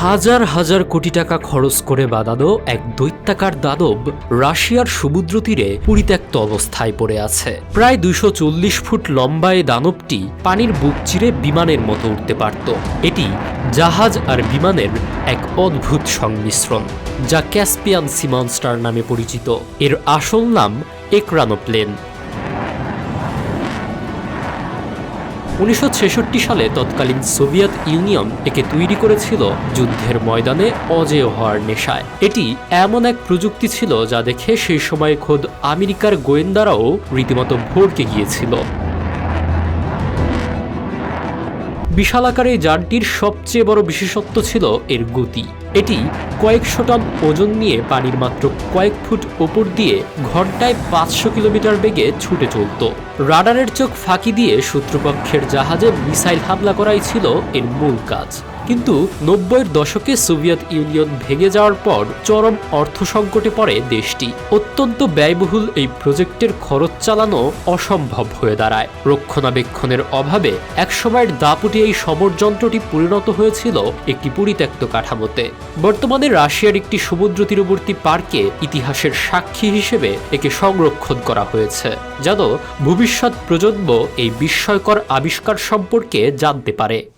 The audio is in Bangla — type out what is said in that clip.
হাজার হাজার কোটি টাকা খরচ করে বানানো এক দৈত্যাকার দানব রাশিয়ার সমুদ্র তীরে পরিত্যক্ত অবস্থায় পড়ে আছে। প্রায় 240 ফুট লম্বা এই দানবটি পানির বুক চিরে বিমানের মতো উঠতে পারত। এটি জাহাজ আর বিমানের এক অদ্ভুত সংমিশ্রণ, যা ক্যাসপিয়ান সি মনস্টার নামে পরিচিত। এর আসল নাম একরানোপ্লেন। 1966 সালে তৎকালীন সোভিয়েত ইউনিয়ন একে তৈরি করেছিল যুদ্ধের ময়দানে অজেয় হওয়ার নেশায়। এটি এমন এক প্রযুক্তি ছিল যা দেখে সেই সময় খোদ আমেরিকার গোয়েন্দারাও রীতিমতো ভড়কে গিয়েছিল। বিশালাকার এই যানটির সবচেয়ে বড় বিশেষত্ব ছিল এর গতি। এটি কয়েকশো টন ওজন নিয়ে পানির মাত্র কয়েক ফুট ওপর দিয়ে ঘন্টায় 500 কিলোমিটার বেগে ছুটে চলত। রাডারের চোখ ফাঁকি দিয়ে শত্রুপক্ষের জাহাজে মিসাইল হামলা করাই ছিল এর মূল কাজ। কিন্তু 90-এর দশকে সোভিয়েত ইউনিয়ন ভেঙে যাওয়ার পর চরম অর্থ সংকটে পড়ে দেশটি। অত্যন্ত ব্যয়বহুল এই প্রজেক্টের খরচ চালানো অসম্ভব হয়ে দাঁড়ায়। রক্ষণাবেক্ষণের অভাবে একসময়ের দাপুটে এই সমরযন্ত্রটি পরিণত হয়েছিল একটি পরিত্যক্ত কাঠামোতে। বর্তমানে রাশিয়ার একটি সমুদ্র তীরবর্তী পার্কে ইতিহাসের সাক্ষী হিসেবে একে সংরক্ষণ করা হয়েছে, যেন ভবিষ্যৎ প্রজন্ম এই বিস্ময়কর আবিষ্কার সম্পর্কে জানতে পারে।